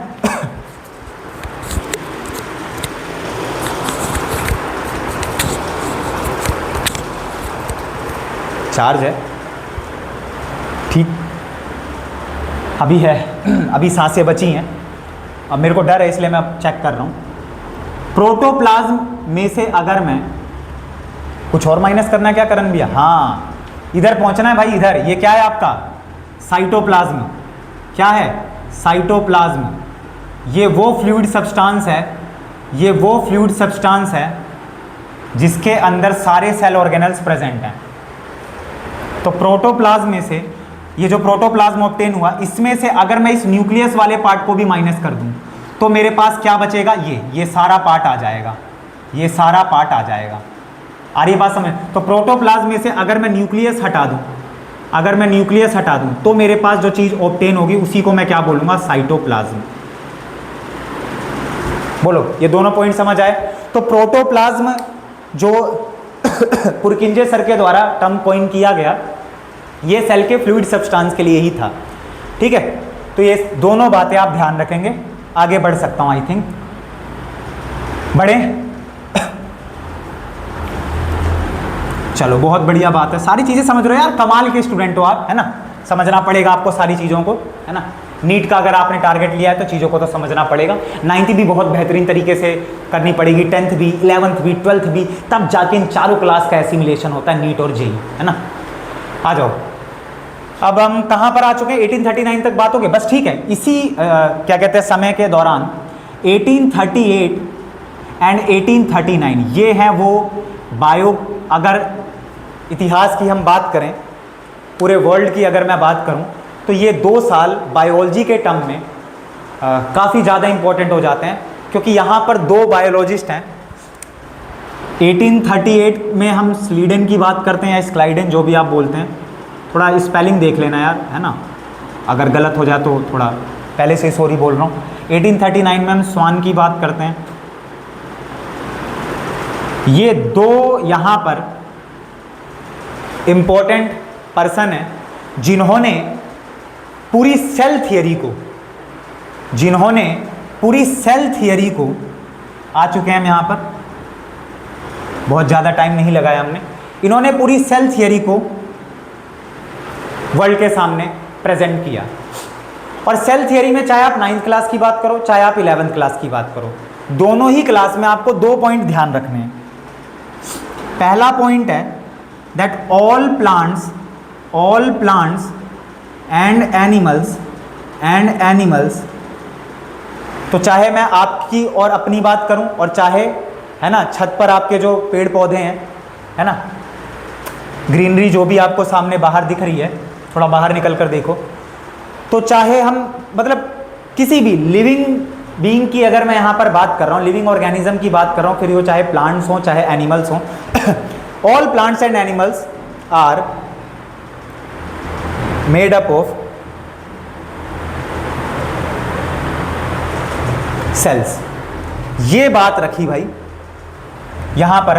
चार्ज है, ठीक, अभी है, अभी सांसें बची हैं, अब मेरे को डर है इसलिए मैं अब चेक कर रहा हूँ। प्रोटोप्लाज्म में से अगर मैं कुछ और माइनस करना है क्या करण भैया, हाँ इधर पहुँचना है भाई, इधर। ये क्या है आपका, साइटोप्लाज्म। क्या है, साइटोप्लाज्म। ये वो फ्लूइड सब्सटेंस है, ये वो फ्लूइड सब्सटेंस है जिसके अंदर सारे सेल ऑर्गेनल्स प्रेजेंट हैं। तो प्रोटोप्लाज्म में से ये जो प्रोटोप्लाज्म ऑब्टेन हुआ, इसमें से अगर मैं इस न्यूक्लियस वाले पार्ट को भी माइनस कर दूं तो मेरे पास क्या बचेगा, ये सारा पार्ट आ जाएगा, ये सारा पार्ट आ जाएगा। आ रही बात समझ। तो प्रोटोप्लाज्म में से अगर मैं न्यूक्लियस हटा दूं, अगर मैं न्यूक्लियस हटा दूं तो मेरे पास जो चीज़ ऑब्टेन होगी उसी को मैं क्या बोलूँगा, साइटोप्लाज्म। बोलो, ये दोनों पॉइंट समझ आए। तो प्रोटोप्लाज्म जो पुरकिंजे सर के द्वारा टर्म कॉइन किया गया, ये सेल के फ्लूइड सब्सटेंस के लिए ही था, ठीक है। तो ये दोनों बातें आप ध्यान रखेंगे, आगे बढ़ सकता हूं, आई थिंक बढ़े। चलो बहुत बढ़िया बात है, सारी चीजें समझ रहे हो यार, कमाल के स्टूडेंट हो आप, है ना, समझना पड़ेगा आपको सारी चीज़ों को, है ना। नीट का अगर आपने टारगेट लिया है तो चीज़ों को तो समझना पड़ेगा। 9th भी बहुत बेहतरीन तरीके से करनी पड़ेगी, 10th भी, 11th भी, 12th भी, तब जाके इन चारों क्लास का एसिमिलेशन होता है, नीट और जेई, है ना। आ जाओ, अब हम कहाँ पर आ चुके हैं, 1839 तक बात हो गई, बस ठीक है। इसी क्या कहते हैं समय के दौरान 1838 एंड 1839 ये है वो बायो, अगर इतिहास की हम बात करें, पूरे वर्ल्ड की अगर मैं बात करूं, तो ये 2 साल बायोलॉजी के टर्म में काफ़ी ज़्यादा इंपॉर्टेंट हो जाते हैं, क्योंकि यहाँ पर 2 बायोलॉजिस्ट हैं। 1838 में हम स्लीडन की बात करते हैं या स्क्लाइडन, जो भी आप बोलते हैं, थोड़ा स्पेलिंग देख लेना यार, है ना, अगर गलत हो जाए तो थोड़ा पहले से सॉरी बोल रहा हूँ। 1839 में हम स्वान की बात करते हैं। ये 2 यहाँ पर इम्पोर्टेंट पर्सन है जिन्होंने पूरी सेल थियरी को, आ चुके हैं हम यहाँ पर, बहुत ज़्यादा टाइम नहीं लगाया हमने, इन्होंने पूरी सेल थियरी को वर्ल्ड के सामने प्रेजेंट किया। और सेल थियरी में चाहे आप 9th क्लास की बात करो, चाहे आप 11th क्लास की बात करो, दोनों ही क्लास में आपको 2 पॉइंट ध्यान रखने हैं। पहला पॉइंट है that all plants and animals, तो चाहे मैं आपकी और अपनी बात करूं, और चाहे, है ना, छत पर आपके जो पेड़ पौधे हैं, है ना, ग्रीनरी जो भी आपको सामने बाहर दिख रही है, थोड़ा बाहर निकल कर देखो, तो चाहे हम मतलब किसी भी लिविंग बीइंग की अगर मैं यहाँ पर बात कर रहा हूँ, लिविंग ऑर्गेनिज्म की बात कर रहा हूँ, फिर वो चाहे प्लांट्स हों चाहे एनिमल्स हों, all plants and animals are made up of cells. ये बात रखी भाई यहाँ पर।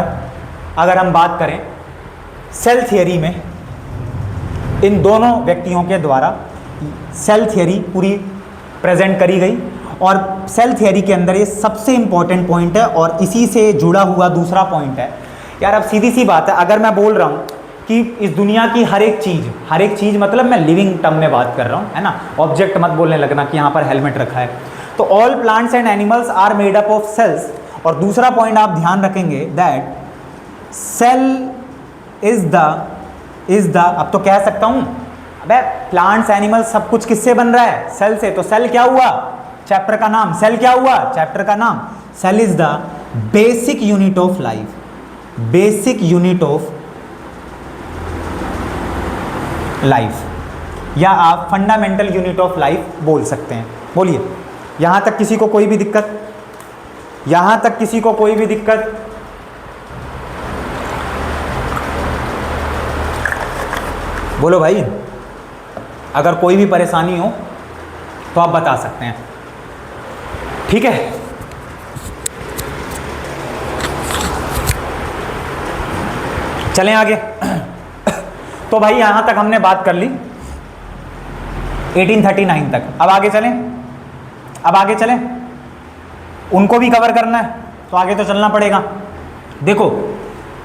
अगर हम बात करें सेल थियरी में, इन दोनों व्यक्तियों के द्वारा सेल थियरी पूरी प्रेजेंट करी गई, और सेल थियरी के अंदर ये सबसे इंपॉर्टेंट पॉइंट है, और इसी से जुड़ा हुआ दूसरा पॉइंट है यार। अब सीधी सी बात है, अगर मैं बोल रहा हूँ कि इस दुनिया की हर एक चीज़ मतलब मैं लिविंग टर्म में बात कर रहा हूँ, है ना, ऑब्जेक्ट मत बोलने लगना कि यहाँ पर हेलमेट रखा है। तो all plants and animals are made up of cells, और दूसरा पॉइंट आप ध्यान रखेंगे दैट सेल इज द, अब तो कह सकता हूँ, अबे प्लांट्स एनिमल्स सब कुछ किससे बन रहा है, सेल से, तो सेल क्या हुआ, चैप्टर का नाम, सेल क्या हुआ, चैप्टर का नाम, cell is the basic unit of life, basic unit of life, या आप फंडामेंटल यूनिट ऑफ लाइफ बोल सकते हैं। बोलिए, यहां तक किसी को कोई भी दिक्कत, यहां तक किसी को कोई भी दिक्कत? बोलो भाई, अगर कोई भी परेशानी हो तो आप बता सकते हैं, ठीक है। चलें आगे। तो भाई यहां तक हमने बात कर ली 1839 तक। अब आगे चलें, उनको भी कवर करना है तो आगे तो चलना पड़ेगा। देखो,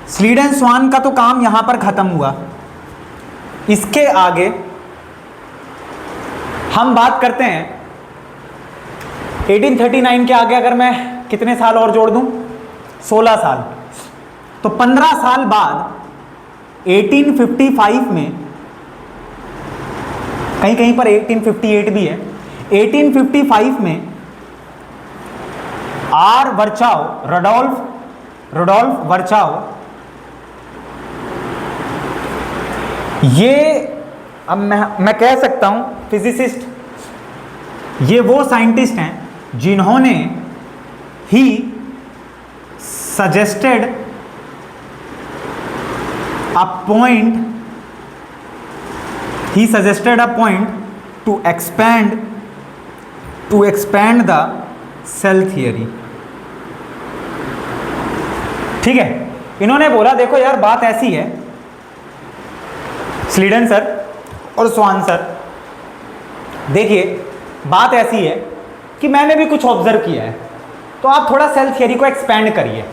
स्लीडन स्वान का तो काम यहां पर खत्म हुआ। इसके आगे हम बात करते हैं 1839 के आगे, अगर मैं कितने साल और जोड़ दूं, 16 साल, तो 15 साल बाद 1855 में, कहीं कहीं पर 1858 भी है, 1855 में रुडोल्फ वर्चाओ, ये अब मैं कह सकता हूं फिजिसिस्ट, ये वो साइंटिस्ट हैं जिन्होंने he suggested a point to expand the cell theory। ठीक है, इन्होंने बोला देखो यार बात ऐसी है, स्लीडन सर और स्वान सर, देखिए बात ऐसी है कि मैंने भी कुछ ऑब्जर्व किया है, तो आप थोड़ा सेल थियरी को एक्सपेंड करिए।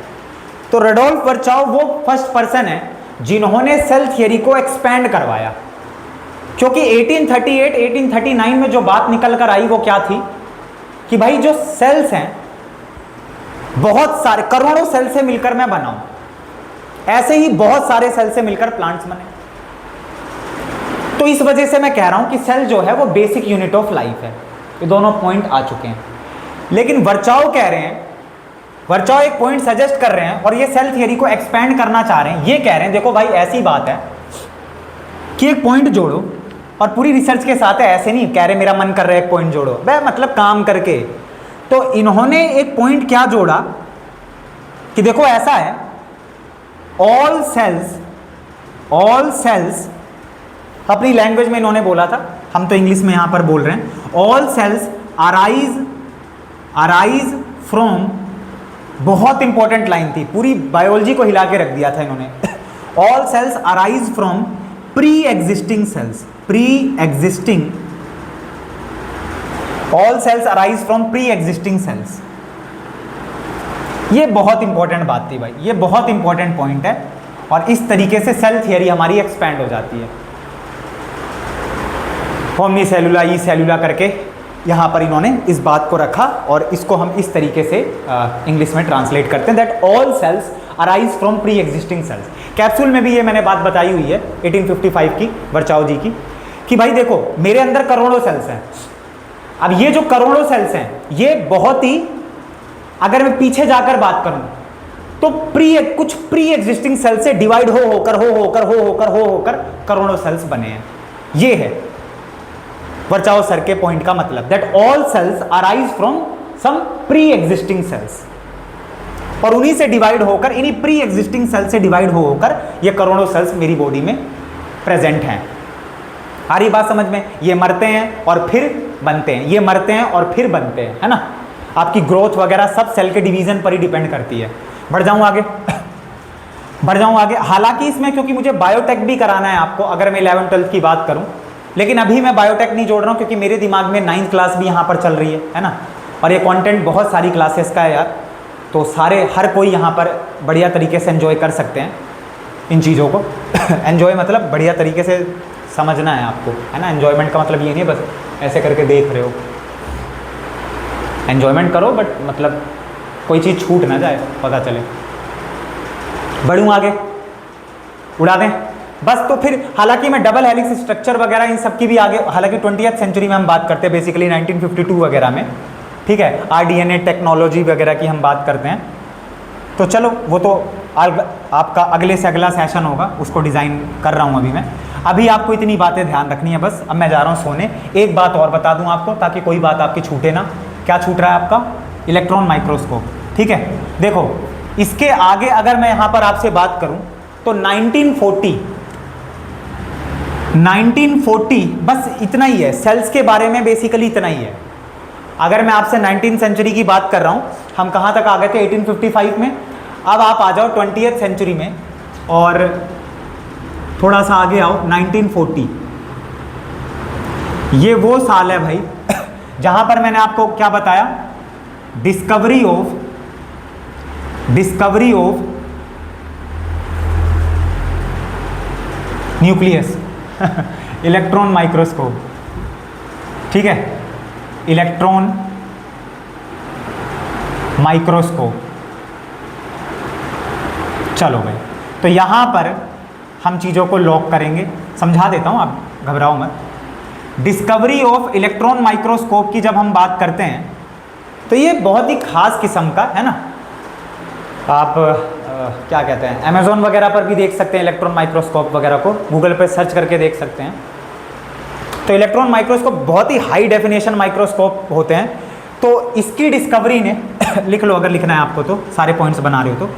तो रुडोल्फ वर्चाओ वो फर्स्ट पर्सन है जिन्होंने सेल थियरी को एक्सपेंड करवाया। क्योंकि 1838 1839 में जो बात निकल कर आई वो क्या थी कि भाई जो सेल्स हैं बहुत सारे करोड़ों सेल से मिलकर मैं बना हूं, ऐसे ही बहुत सारे सेल से मिलकर प्लांट्स बने। तो इस वजह से मैं कह रहा हूं कि सेल जो है वो बेसिक यूनिट ऑफ लाइफ है। ये दोनों पॉइंट आ चुके हैं। लेकिन वर्चाओ कह रहे हैं, वर्चाओ एक पॉइंट सजेस्ट कर रहे हैं और ये सेल थियरी को एक्सपेंड करना चाह रहे हैं। ये कह रहे हैं देखो भाई ऐसी बात है कि एक पॉइंट जोड़ो, और पूरी रिसर्च के साथ है, ऐसे नहीं कह रहे मेरा मन कर रहा है एक पॉइंट जोड़ो, वह मतलब काम करके। तो इन्होंने एक पॉइंट क्या जोड़ा कि देखो ऐसा है, ऑल सेल्स अपनी लैंग्वेज में इन्होंने बोला था, हम तो इंग्लिश में यहां पर बोल रहे हैं, ऑल सेल्स अराइज फ्रॉम, बहुत इंपॉर्टेंट लाइन थी, पूरी बायोलॉजी को हिला के रख दिया था इन्होंने। All cells arise from pre existing cells, all cells arise from pre existing cells. ये बहुत इंपॉर्टेंट बात थी भाई, ये बहुत इंपॉर्टेंट पॉइंट है, और इस तरीके से सेल थियरी हमारी एक्सपैंड हो जाती है। ओमनी सेलुला ई सेलुला करके यहाँ पर इन्होंने इस बात को रखा, और इसको हम इस तरीके से इंग्लिश में ट्रांसलेट करते हैं, that all cells arise from pre existing cells. Capsule में भी ये मैंने बात बताई हुई है 1855 की, वर्चाओ जी की, कि भाई देखो मेरे अंदर करोड़ों सेल्स हैं। अब ये जो करोड़ों सेल्स हैं ये बहुत ही, अगर मैं पीछे जाकर बात करूं तो कुछ प्री एग्जिस्टिंग सेल से डिवाइड हो होकर करोड़ों सेल्स बने हैं। ये है वर्चाओ सर के पॉइंट का मतलब, that all cells arise from some pre existing cells, और उन्हीं से डिवाइड होकर, इन्हीं प्री एग्जिस्टिंग सेल से डिवाइड होकर ये करोड़ों सेल्स मेरी बॉडी में प्रेजेंट हैं। आ रही बात समझ में? ये मरते हैं और फिर बनते हैं, ये मरते हैं और फिर बनते हैं, है ना। आपकी ग्रोथ वगैरह सब सेल के डिवीजन पर ही डिपेंड करती है। बढ़ जाऊं आगे हालांकि इसमें क्योंकि मुझे बायोटेक भी कराना है आपको, अगर मैं 11 12 की बात करूं, लेकिन अभी मैं बायोटेक नहीं जोड़ रहा हूं क्योंकि मेरे दिमाग में 9th क्लास भी यहाँ पर चल रही है ना, और ये कंटेंट बहुत सारी क्लासेस का है यार, तो हर कोई यहाँ पर बढ़िया तरीके से एंजॉय कर सकते हैं इन चीज़ों को। एंजॉय मतलब बढ़िया तरीके से समझना है आपको, है ना। एंजॉयमेंट का मतलब ये नहीं बस ऐसे करके देख रहे हो, एंजॉयमेंट करो बट मतलब कोई चीज़ छूट ना जाए, पता चले। बढ़ूँ आगे, उड़ा दें बस। तो फिर हालांकि मैं डबल हेलिक्स स्ट्रक्चर वगैरह इन सब की भी आगे, हालांकि 20th सेंचुरी में हम बात करते हैं, बेसिकली 1952 वगैरह में, ठीक है, RDNA टेक्नोलॉजी वगैरह की हम बात करते हैं। तो चलो वो तो आपका अगले से अगला सेशन होगा, उसको डिज़ाइन कर रहा हूँ अभी मैं। अभी आपको इतनी बातें ध्यान रखनी है बस। अब मैं जा रहा हूँ सोने। एक बात और बता दूँ आपको ताकि कोई बात आपकी छूटे ना। क्या छूट रहा है आपका? इलेक्ट्रॉन माइक्रोस्कोप, ठीक है। देखो इसके आगे अगर मैं यहाँ पर आपसे बात करूँ तो 1940 बस इतना ही है, सेल्स के बारे में बेसिकली इतना ही है। अगर मैं आपसे 19th सेंचुरी की बात कर रहा हूँ, हम कहाँ तक आ गए थे? 1855 में। अब आप आ जाओ 20th सेंचुरी में और थोड़ा सा आगे आओ 1940। ये वो साल है भाई जहाँ पर मैंने आपको क्या बताया, discovery of nucleus, electron microscope, ठीक है, इलेक्ट्रॉन माइक्रोस्कोप। चलो भाई, तो यहां पर हम चीज़ों को लॉक करेंगे, समझा देता हूं, आप घबराओ मत। डिस्कवरी ऑफ इलेक्ट्रॉन माइक्रोस्कोप की जब हम बात करते हैं तो ये बहुत ही खास किस्म का है ना। आप क्या कहते हैं, अमेज़ॉन वगैरह पर भी देख सकते हैं इलेक्ट्रॉन माइक्रोस्कोप वगैरह को, गूगल पर सर्च करके देख सकते हैं। तो इलेक्ट्रॉन माइक्रोस्कोप बहुत ही हाई डेफिनेशन माइक्रोस्कोप होते हैं। तो इसकी डिस्कवरी ने लिख लो अगर लिखना है आपको, तो सारे पॉइंट्स बना रहे हो तो।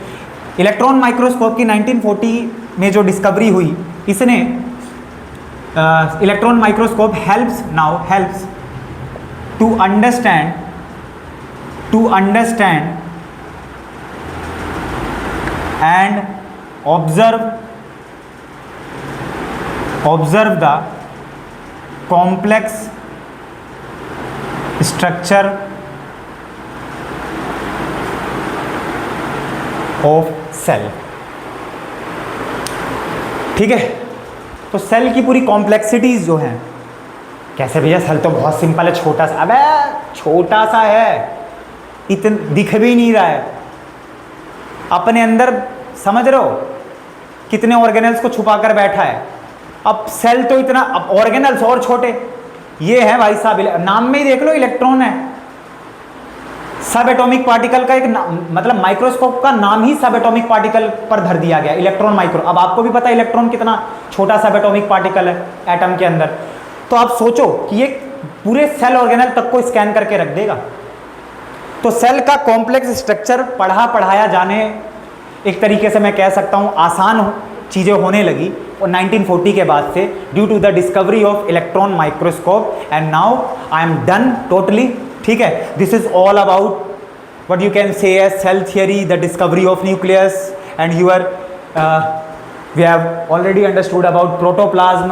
इलेक्ट्रॉन माइक्रोस्कोप की 1940 में जो डिस्कवरी हुई, इसने electron microscope helps to understand and observe the complex structure of cell, ठीक है। तो सेल की पूरी कॉम्प्लेक्सिटीज जो हैं, कैसे भैया सेल तो बहुत सिंपल है, छोटा सा, अबे छोटा सा है, इतना दिख भी नहीं रहा है, अपने अंदर समझ रहे हो कितने ऑर्गेनल्स को छुपा कर बैठा है। अब सेल तो इतना, अब ऑर्गेनल्स और छोटे, ये है भाई साहब, नाम में ही देख लो इलेक्ट्रॉन है। सब एटॉमिक पार्टिकल का एक मतलब माइक्रोस्कोप का नाम ही सब एटॉमिक पार्टिकल पर धर दिया गया, इलेक्ट्रॉन माइक्रो। अब आपको भी पता है इलेक्ट्रॉन कितना छोटा सब एटॉमिक पार्टिकल है एटम के अंदर। तो आप सोचो कि ये पूरे सेल ऑर्गेनल तक को स्कैन करके रख देगा। तो सेल का कॉम्प्लेक्स स्ट्रक्चर पढ़ाया जाने, एक तरीके से मैं कह सकता हूँ आसान चीज़ें होने लगी और 1940 के बाद से, due to the discovery of electron microscope. And now I am done totally, ठीक है। This is all about what you can say as cell theory, the discovery of nucleus, and we have already understood about protoplasm,